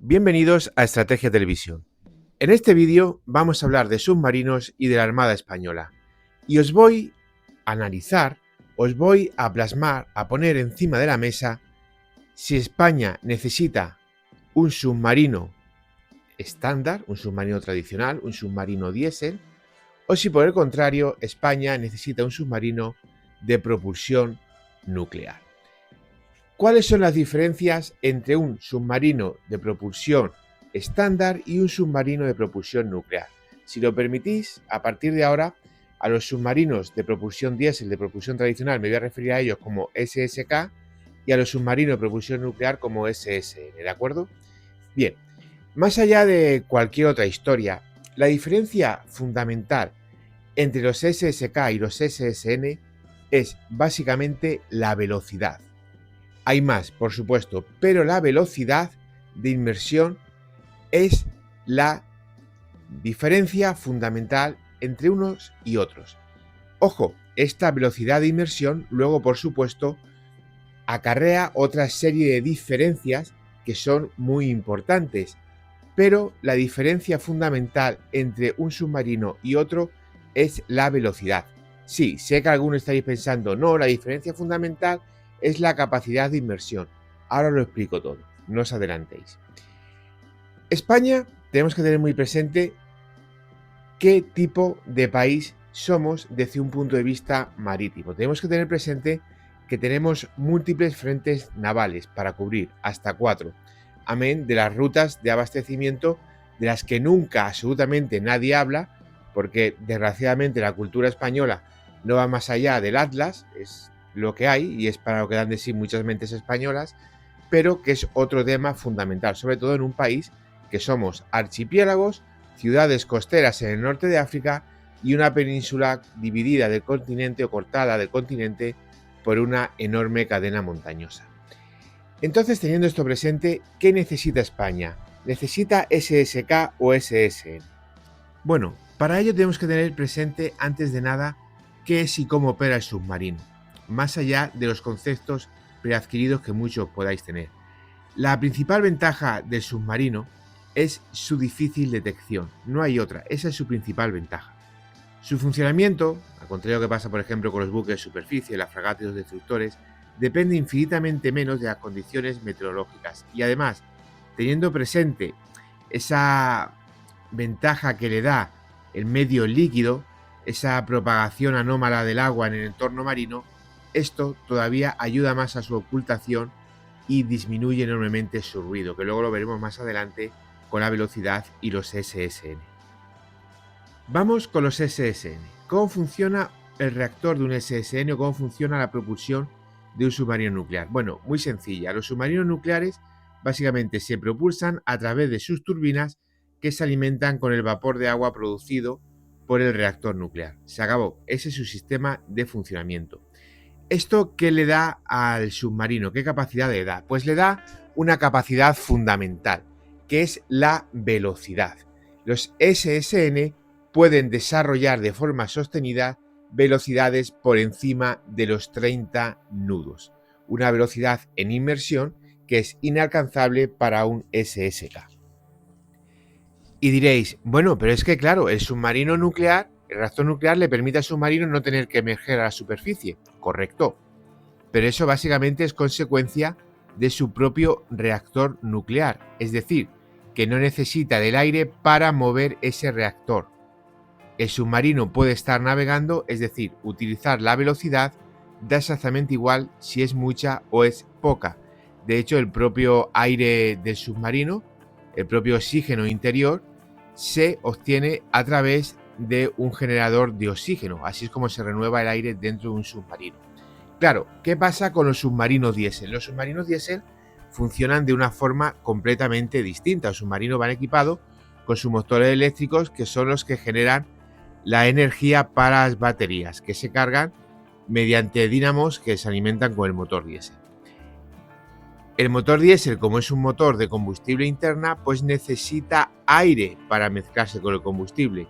Bienvenidos a Estrategia Televisión. En este vídeo vamos a hablar de submarinos y de la Armada Española. Y os voy a analizar, os voy a plasmar, a poner encima de la mesa si España necesita un submarino estándar, un submarino tradicional, un submarino diésel, o si por el contrario España necesita un submarino de propulsión nuclear. ¿Cuáles son las diferencias entre un submarino de propulsión estándar y un submarino de propulsión nuclear? Si lo permitís, a partir de ahora, a los submarinos de propulsión diésel, de propulsión tradicional, me voy a referir a ellos como SSK y a los submarinos de propulsión nuclear como SSN, ¿de acuerdo? Bien, más allá de cualquier otra historia, la diferencia fundamental entre los SSK y los SSN es básicamente la velocidad. Hay más, por supuesto, pero la velocidad de inmersión es la diferencia fundamental entre unos y otros. Ojo, esta velocidad de inmersión luego, por supuesto, acarrea otra serie de diferencias que son muy importantes, pero la diferencia fundamental entre un submarino y otro es la velocidad. Sí, sé que algunos estaréis pensando, no, la diferencia fundamental es la capacidad de inmersión. Ahora lo explico todo, no os adelantéis. España, tenemos que tener muy presente qué tipo de país somos desde un punto de vista marítimo. Tenemos que tener presente que tenemos múltiples frentes navales para cubrir, hasta 4, amén de las rutas de abastecimiento de las que nunca absolutamente nadie habla, porque desgraciadamente la cultura española no va más allá del Atlas, es lo que hay y es para lo que dan de sí muchas mentes españolas, pero que es otro tema fundamental, sobre todo en un país que somos archipiélagos, ciudades costeras en el norte de África y una península dividida del continente o cortada del continente por una enorme cadena montañosa. Entonces, teniendo esto presente, ¿qué necesita España? ¿Necesita SSK o SSN? Bueno, para ello tenemos que tener presente, antes de nada, qué es y cómo opera el submarino, más allá de los conceptos preadquiridos que muchos podáis tener. La principal ventaja del submarino es su difícil detección, no hay otra, esa es su principal ventaja. Su funcionamiento, al contrario que pasa por ejemplo con los buques de superficie, las fragatas y los destructores, depende infinitamente menos de las condiciones meteorológicas y además, teniendo presente esa ventaja que le da el medio líquido, esa propagación anómala del agua en el entorno marino, esto todavía ayuda más a su ocultación y disminuye enormemente su ruido, que luego lo veremos más adelante con la velocidad y los SSN. Vamos con los SSN. ¿Cómo funciona el reactor de un SSN o cómo funciona la propulsión de un submarino nuclear? Bueno, muy sencilla. Los submarinos nucleares básicamente se propulsan a través de sus turbinas que se alimentan con el vapor de agua producido por el reactor nuclear. Se acabó. Ese es su sistema de funcionamiento. ¿Esto qué le da al submarino? ¿Qué capacidad le da? Pues le da una capacidad fundamental, que es la velocidad. Los SSN pueden desarrollar de forma sostenida velocidades por encima de los 30 nudos, una velocidad en inmersión que es inalcanzable para un SSK. Y diréis, bueno, pero es que claro, el submarino nuclear, el reactor nuclear le permite al submarino no tener que emerger a la superficie, correcto, pero eso básicamente es consecuencia de su propio reactor nuclear, es decir, que no necesita del aire para mover ese reactor. El submarino puede estar navegando, es decir, utilizar la velocidad, da exactamente igual si es mucha o es poca. De hecho, el propio aire del submarino, el propio oxígeno interior, se obtiene a través de un generador de oxígeno. Así es como se renueva el aire dentro de un submarino. Claro, ¿qué pasa con los submarinos diésel? Los submarinos diésel funcionan de una forma completamente distinta. Los submarinos van equipados con sus motores eléctricos, que son los que generan la energía para las baterías, que se cargan mediante dínamos que se alimentan con el motor diésel. El motor diésel, como es un motor de combustible interna, pues necesita aire para mezclarse con el combustible.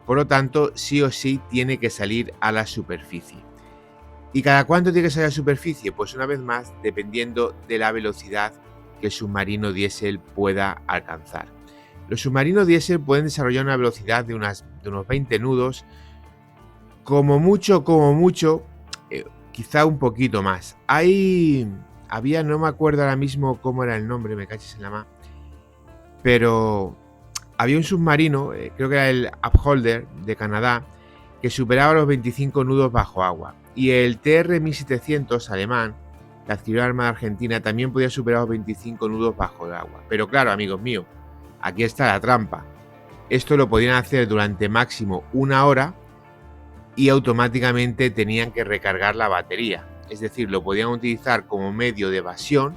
Por lo tanto, sí o sí tiene que salir a la superficie. ¿Y cada cuánto tiene que salir a la superficie? Pues una vez más, dependiendo de la velocidad que el submarino diésel pueda alcanzar. Los submarinos diésel pueden desarrollar una velocidad de unos 20 nudos, como mucho, quizá un poquito más. No me acuerdo ahora mismo cómo era el nombre, me cachis en la mano, pero había un submarino, creo que era el Upholder de Canadá, que superaba los 25 nudos bajo agua. Y el TR-1700 alemán, que adquirió la Armada Argentina, también podía superar los 25 nudos bajo el agua. Pero claro, amigos míos, aquí está la trampa. Esto lo podían hacer durante máximo 1 hora y automáticamente tenían que recargar la batería. Es decir, lo podían utilizar como medio de evasión,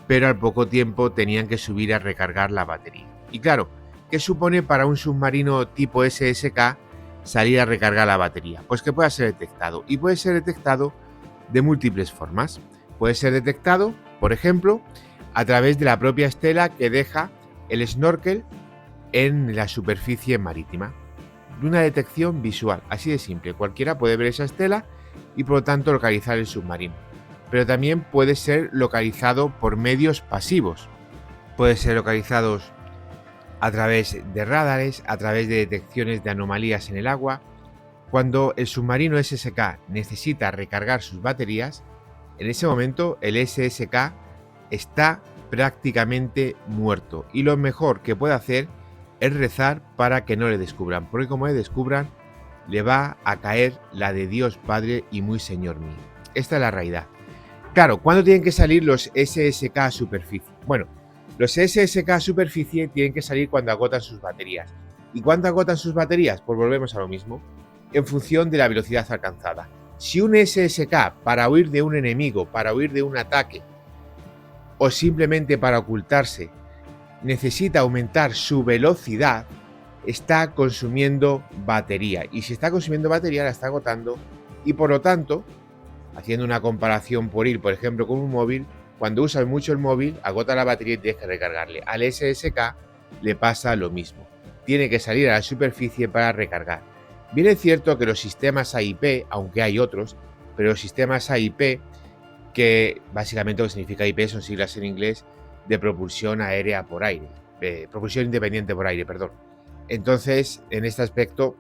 pero al poco tiempo tenían que subir a recargar la batería. Y claro, ¿qué supone para un submarino tipo SSK salir a recargar la batería? Pues que pueda ser detectado. Y puede ser detectado de múltiples formas. Puede ser detectado, por ejemplo, a través de la propia estela que deja el snorkel en la superficie marítima. De una detección visual, así de simple. Cualquiera puede ver esa estela y por lo tanto localizar el submarino. Pero también puede ser localizado por medios pasivos. Puede ser localizado a través de radares, a través de detecciones de anomalías en el agua. Cuando el submarino SSK necesita recargar sus baterías, en ese momento el SSK está prácticamente muerto y lo mejor que puede hacer es rezar para que no le descubran, porque como le descubran le va a caer la de Dios Padre y muy Señor mío. Esta es la realidad. Claro, ¿cuándo tienen que salir los SSK a superficie? Bueno, los SSK a superficie tienen que salir cuando agotan sus baterías. ¿Y cuándo agotan sus baterías? Pues volvemos a lo mismo, en función de la velocidad alcanzada. Si un SSK para huir de un enemigo, para huir de un ataque o simplemente para ocultarse necesita aumentar su velocidad, está consumiendo batería. Y si está consumiendo batería la está agotando y por lo tanto, haciendo una comparación por ejemplo, con un móvil, cuando usas mucho el móvil, agota la batería y tienes que recargarle. Al SSK le pasa lo mismo. Tiene que salir a la superficie para recargar. Bien es cierto que los sistemas AIP, aunque hay otros, pero los sistemas AIP, que básicamente lo que significa IP son siglas en inglés de propulsión aérea por aire, propulsión independiente por aire, perdón. Entonces, en este aspecto,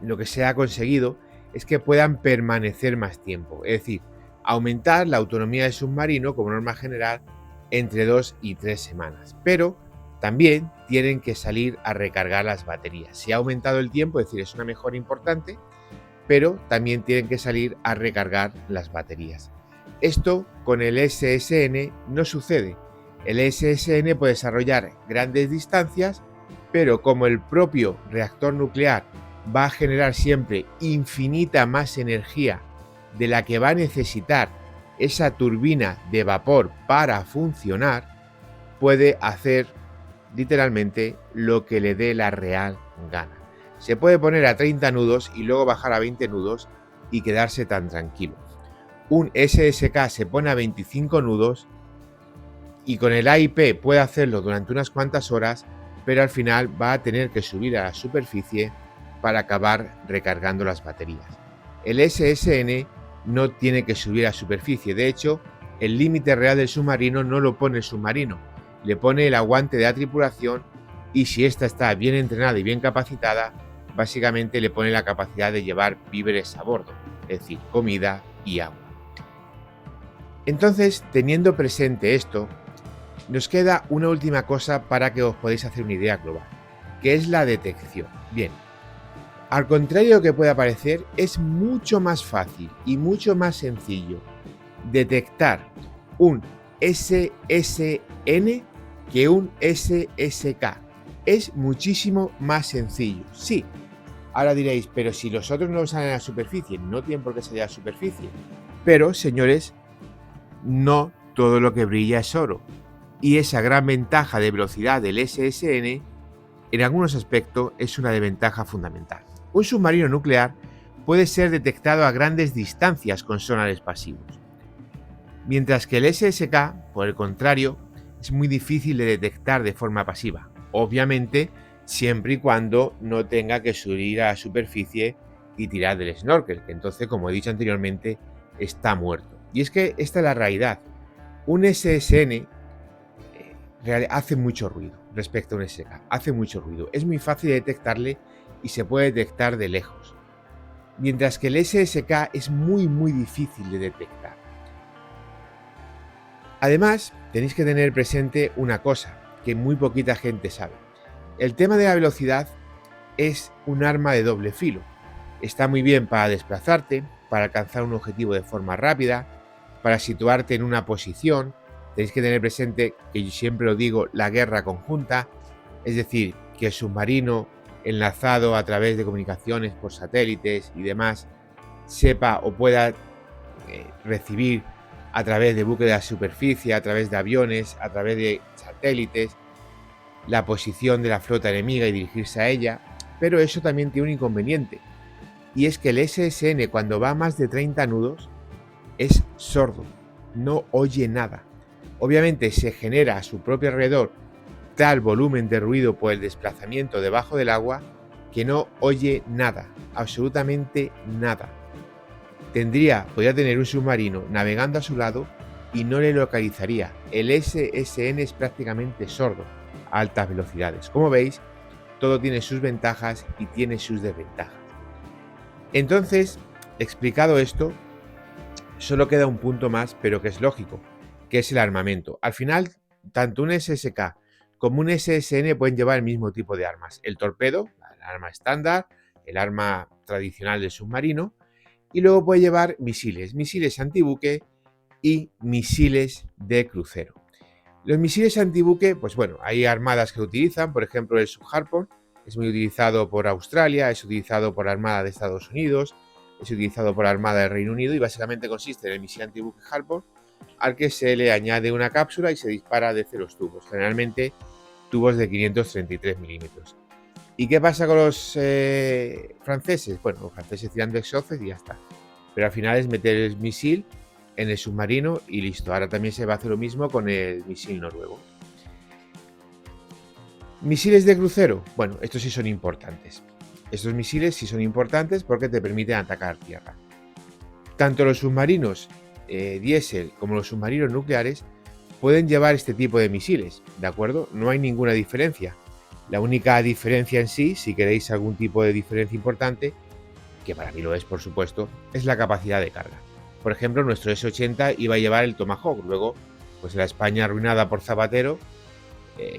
lo que se ha conseguido es que puedan permanecer más tiempo, es decir, aumentar la autonomía del submarino como norma general entre 2 y 3 semanas, pero también tienen que salir a recargar las baterías. Se ha aumentado el tiempo, es decir, es una mejora importante, pero también tienen que salir a recargar las baterías. Esto con el SSN no sucede. El SSN puede desarrollar grandes distancias, pero como el propio reactor nuclear va a generar siempre infinita más energía de la que va a necesitar esa turbina de vapor para funcionar, puede hacer literalmente lo que le dé la real gana. Se puede poner a 30 nudos y luego bajar a 20 nudos y quedarse tan tranquilo. Un SSK se pone a 25 nudos y con el AIP puede hacerlo durante unas cuantas horas, pero al final va a tener que subir a la superficie para acabar recargando las baterías. El SSN no tiene que subir a superficie, de hecho, el límite real del submarino no lo pone el submarino, le pone el aguante de la tripulación y si ésta está bien entrenada y bien capacitada, básicamente le pone la capacidad de llevar víveres a bordo, es decir, comida y agua. Entonces, teniendo presente esto, nos queda una última cosa para que os podáis hacer una idea global, que es la detección. Bien, al contrario de lo que pueda parecer, es mucho más fácil y mucho más sencillo detectar un SSN que un SSK. Es muchísimo más sencillo. Sí, ahora diréis, pero si los otros no salen a la superficie, no tienen por qué salir a la superficie. Pero, señores, no todo lo que brilla es oro. Y esa gran ventaja de velocidad del SSN, en algunos aspectos, es una desventaja fundamental. Un submarino nuclear puede ser detectado a grandes distancias con sonares pasivos, mientras que el SSK, por el contrario, es muy difícil de detectar de forma pasiva, obviamente siempre y cuando no tenga que subir a la superficie y tirar del snorkel, que entonces, como he dicho anteriormente, está muerto. Y es que esta es la realidad. Un SSN hace mucho ruido respecto a un SK, hace mucho ruido. Es muy fácil de detectarle y se puede detectar de lejos, mientras que el SSK es muy difícil de detectar. Además, tenéis que tener presente una cosa que muy poquita gente sabe. El tema de la velocidad es un arma de doble filo. Está muy bien para desplazarte, para alcanzar un objetivo de forma rápida, para situarte en una posición. Tenéis que tener presente, que yo siempre lo digo, la guerra conjunta, es decir, que el submarino enlazado a través de comunicaciones por satélites y demás sepa o pueda recibir a través de buques de la superficie, a través de aviones, a través de satélites, la posición de la flota enemiga y dirigirse a ella. Pero eso también tiene un inconveniente, y es que el SSN, cuando va a más de 30 nudos, es sordo, no oye nada. Obviamente se genera a su propio alrededor tal volumen de ruido por el desplazamiento debajo del agua que no oye nada, absolutamente nada. Podría tener un submarino navegando a su lado y no le localizaría. El SSN es prácticamente sordo a altas velocidades. Como veis, todo tiene sus ventajas y tiene sus desventajas. Entonces, explicado esto, solo queda un punto más, pero que es lógico, que es el armamento. Al final, tanto un SSK como un SSN pueden llevar el mismo tipo de armas. El torpedo, el arma estándar, el arma tradicional del submarino, y luego puede llevar misiles antibuque y misiles de crucero. Los misiles antibuque, pues bueno, hay armadas que lo utilizan, por ejemplo el Sub-Harpoon, es muy utilizado por Australia, es utilizado por la Armada de Estados Unidos, es utilizado por la Armada del Reino Unido y básicamente consiste en el misil antibuque Harpoon al que se le añade una cápsula y se dispara desde los tubos, generalmente tubos de 533 milímetros. ¿Y qué pasa con los franceses? Bueno, los franceses tiran de exocet y ya está. Pero al final es meter el misil en el submarino y listo. Ahora también se va a hacer lo mismo con el misil noruego. Misiles de crucero. Bueno, estos sí son importantes. Estos misiles sí son importantes porque te permiten atacar tierra. Tanto los submarinos diésel como los submarinos nucleares pueden llevar este tipo de misiles, ¿de acuerdo? No hay ninguna diferencia. La única diferencia en sí, si queréis algún tipo de diferencia importante, que para mí lo es por supuesto, es la capacidad de carga. Por ejemplo, nuestro S-80 iba a llevar el Tomahawk, luego pues la España arruinada por Zapatero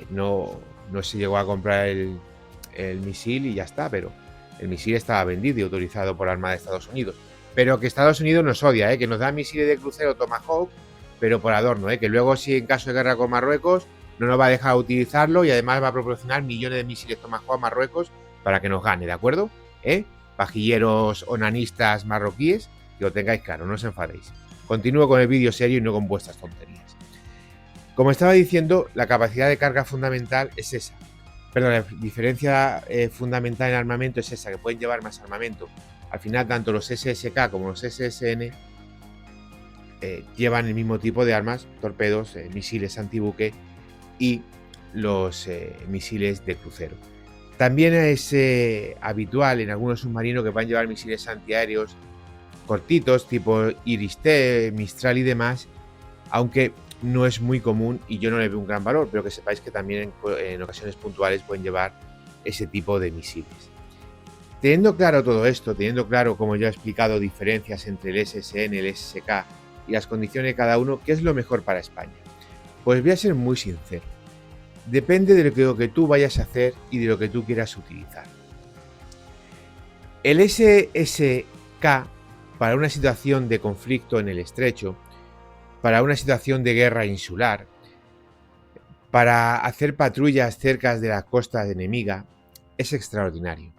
no se llegó a comprar el misil y ya está, pero el misil estaba vendido y autorizado por la Armada de Estados Unidos. Pero que Estados Unidos nos odia, que nos da misiles de crucero Tomahawk, pero por adorno, que luego si en caso de guerra con Marruecos no nos va a dejar utilizarlo y además va a proporcionar millones de misiles Tomahawk a Marruecos para que nos gane, ¿de acuerdo? Pajilleros onanistas marroquíes, que lo tengáis claro, no os enfadéis. Continúo con el vídeo serio y no con vuestras tonterías. Como estaba diciendo, la capacidad de carga fundamental es esa. Perdón, la diferencia fundamental en armamento es esa, que pueden llevar más armamento. Al final, tanto los SSK como los SSN llevan el mismo tipo de armas, torpedos, misiles antibuque y los misiles de crucero. También es habitual en algunos submarinos que van a llevar misiles antiaéreos cortitos, tipo Iris-T, Mistral y demás, aunque no es muy común y yo no le veo un gran valor, pero que sepáis que también en ocasiones puntuales pueden llevar ese tipo de misiles. Teniendo claro todo esto, teniendo claro, como ya he explicado, diferencias entre el SSN, el SSK y las condiciones de cada uno, ¿qué es lo mejor para España? Pues voy a ser muy sincero. Depende de lo que tú vayas a hacer y de lo que tú quieras utilizar. El SSK para una situación de conflicto en el estrecho, para una situación de guerra insular, para hacer patrullas cerca de la costa enemiga, es extraordinario.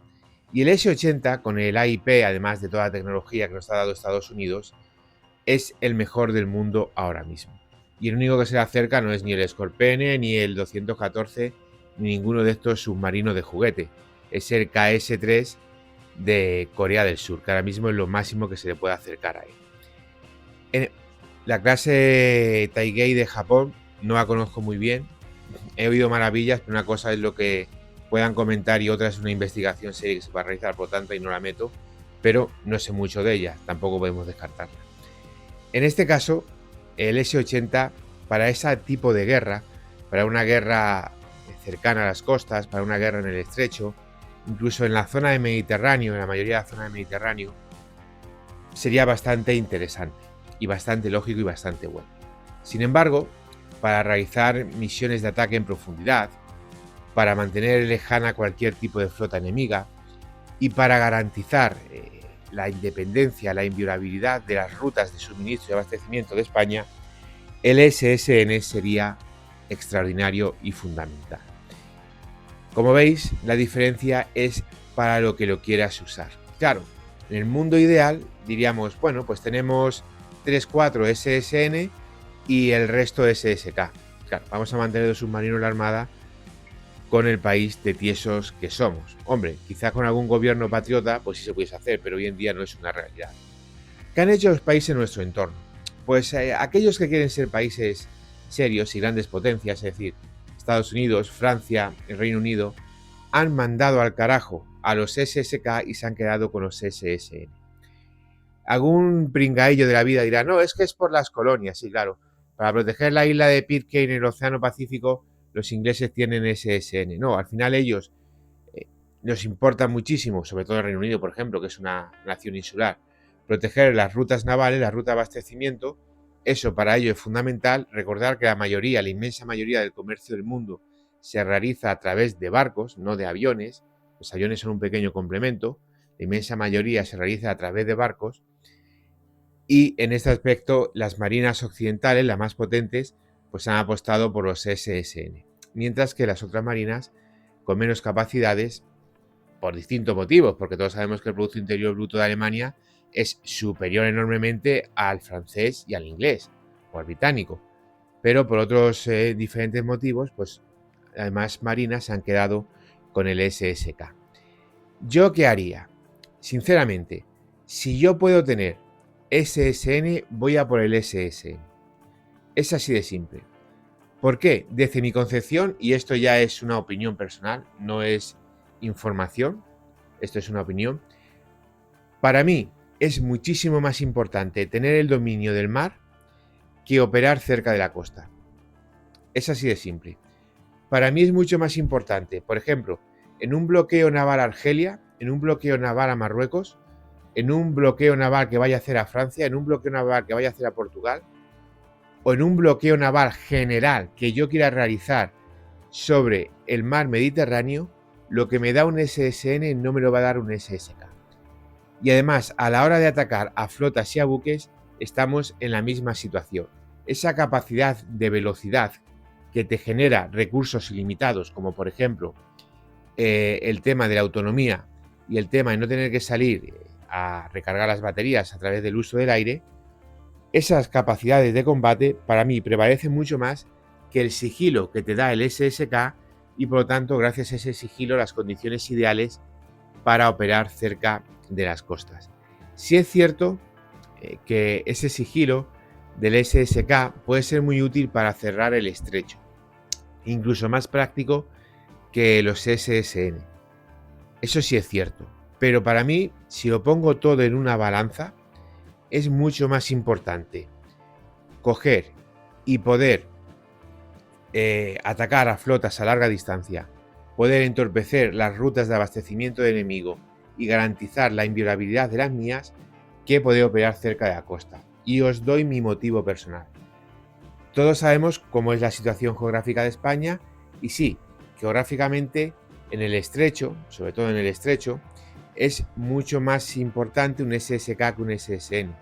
Y el S-80, con el AIP, además de toda la tecnología que nos ha dado Estados Unidos, es el mejor del mundo ahora mismo. Y el único que se le acerca no es ni el Scorpene, ni el 214, ni ninguno de estos submarinos de juguete. Es el KS-3 de Corea del Sur, que ahora mismo es lo máximo que se le puede acercar a él. En la clase Taigei de Japón no la conozco muy bien. He oído maravillas, pero una cosa es lo que puedan comentar y otra es una investigación seria que se va a realizar, por tanto, y no la meto, pero no sé mucho de ella, tampoco podemos descartarla. En este caso, el S-80 para ese tipo de guerra, para una guerra cercana a las costas, para una guerra en el estrecho, incluso en la zona del Mediterráneo, en la mayoría de la zona del Mediterráneo, sería bastante interesante y bastante lógico y bastante bueno. Sin embargo, para realizar misiones de ataque en profundidad, para mantener lejana cualquier tipo de flota enemiga y para garantizar la independencia, la inviolabilidad de las rutas de suministro y abastecimiento de España, el SSN sería extraordinario y fundamental. Como veis, la diferencia es para lo que lo quieras usar. Claro, en el mundo ideal diríamos, bueno, pues tenemos 3-4 SSN y el resto SSK. Claro, vamos a mantener los submarinos de la Armada con el país de tiesos que somos. Hombre, quizá con algún gobierno patriota pues sí se pudiese hacer, pero hoy en día no es una realidad. ¿Qué han hecho los países en nuestro entorno? Pues aquellos que quieren ser países serios y grandes potencias, es decir, Estados Unidos, Francia, el Reino Unido, han mandado al carajo a los SSK y se han quedado con los SSN. Algún pringaillo de la vida dirá, no, es que es por las colonias. Sí, claro, para proteger la isla de Pitcairn en el Océano Pacífico, los ingleses tienen SSN. No, al final ellos nos importa muchísimo, sobre todo el Reino Unido, por ejemplo, que es una nación insular, proteger las rutas navales, la ruta de abastecimiento. Eso para ello es fundamental. Recordar que la inmensa mayoría del comercio del mundo se realiza a través de barcos, no de aviones. Los aviones son un pequeño complemento. La inmensa mayoría se realiza a través de barcos. Y en este aspecto, las marinas occidentales, las más potentes, pues han apostado por los SSN. Mientras que las otras marinas, con menos capacidades, por distintos motivos, porque todos sabemos que el Producto Interior Bruto de Alemania es superior enormemente al francés y al inglés, o al británico. Pero por otros diferentes motivos, pues además marinas se han quedado con el SSK. ¿Yo qué haría? Sinceramente, si yo puedo tener SSN, voy a por el SSN. Es así de simple. ¿Por qué? Desde mi concepción, y esto ya es una opinión personal, no es información, esto es una opinión, para mí es muchísimo más importante tener el dominio del mar que operar cerca de la costa. Es así de simple. Para mí es mucho más importante, por ejemplo, en un bloqueo naval a Argelia, en un bloqueo naval a Marruecos, en un bloqueo naval que vaya a hacer a Francia, en un bloqueo naval que vaya a hacer a Portugal, o en un bloqueo naval general que yo quiera realizar sobre el mar Mediterráneo, lo que me da un SSN no me lo va a dar un SSK. Y además, a la hora de atacar a flotas y a buques, estamos en la misma situación. Esa capacidad de velocidad que te genera recursos ilimitados, como por ejemplo el tema de la autonomía y el tema de no tener que salir a recargar las baterías a través del uso del aire, esas capacidades de combate para mí prevalecen mucho más que el sigilo que te da el SSK y por lo tanto gracias a ese sigilo las condiciones ideales para operar cerca de las costas. Sí es cierto que ese sigilo del SSK puede ser muy útil para cerrar el estrecho, incluso más práctico que los SSN. Eso sí es cierto, pero para mí, si lo pongo todo en una balanza, es mucho más importante coger y poder atacar a flotas a larga distancia, poder entorpecer las rutas de abastecimiento del enemigo y garantizar la inviolabilidad de las mías, que poder operar cerca de la costa. Y os doy mi motivo personal. Todos sabemos cómo es la situación geográfica de España y sí, geográficamente en el estrecho, sobre todo en el estrecho, es mucho más importante un SSK que un SSN.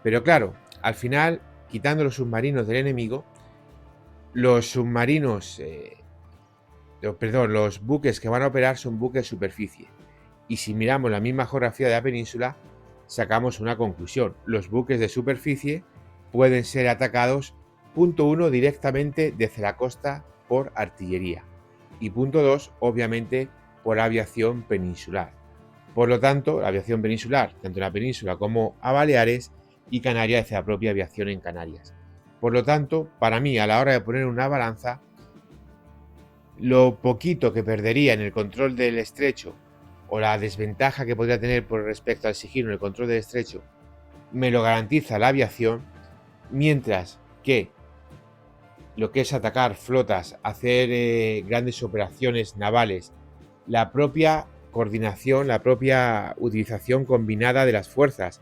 Pero claro, al final, quitando los submarinos del enemigo, los buques que van a operar son buques de superficie. Y si miramos la misma geografía de la península, sacamos una conclusión. Los buques de superficie pueden ser atacados, punto 1, directamente desde la costa por artillería. Y punto 2, obviamente, por aviación peninsular. Por lo tanto, la aviación peninsular, tanto en la península como a Baleares, y Canarias desde la propia aviación en Canarias. Por lo tanto, para mí, a la hora de poner una balanza, lo poquito que perdería en el control del estrecho o la desventaja que podría tener por respecto al sigilo en el control del estrecho me lo garantiza la aviación, mientras que lo que es atacar flotas, hacer grandes operaciones navales, la propia coordinación, la propia utilización combinada de las fuerzas,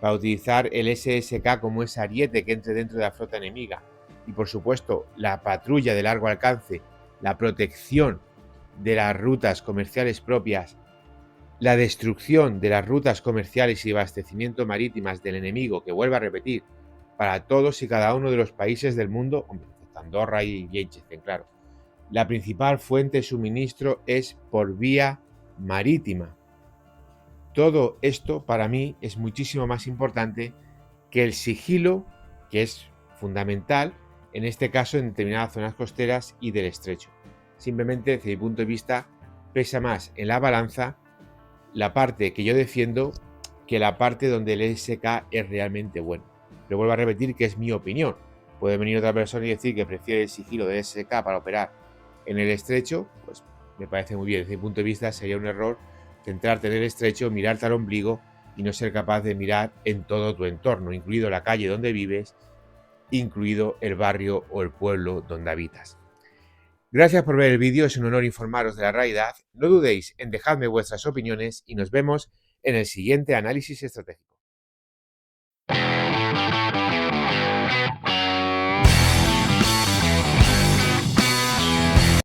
para utilizar el SSK como ese ariete que entre dentro de la flota enemiga. Y por supuesto, la patrulla de largo alcance, la protección de las rutas comerciales propias, la destrucción de las rutas comerciales y abastecimiento marítimas del enemigo, que vuelva a repetir, para todos y cada uno de los países del mundo, Andorra y Liechtenstein, claro. La principal fuente de suministro es por vía marítima. Todo esto para mí es muchísimo más importante que el sigilo, que es fundamental, en este caso en determinadas zonas costeras y del estrecho. Simplemente, desde mi punto de vista, pesa más en la balanza la parte que yo defiendo que la parte donde el SK es realmente bueno. Pero vuelvo a repetir que es mi opinión. Puede venir otra persona y decir que prefiere el sigilo de SK para operar en el estrecho, pues me parece muy bien. Desde mi punto de vista sería un error centrarte en el estrecho, mirarte al ombligo y no ser capaz de mirar en todo tu entorno, incluido la calle donde vives, incluido el barrio o el pueblo donde habitas. Gracias por ver el vídeo, es un honor informaros de la realidad. No dudéis en dejarme vuestras opiniones y nos vemos en el siguiente análisis estratégico.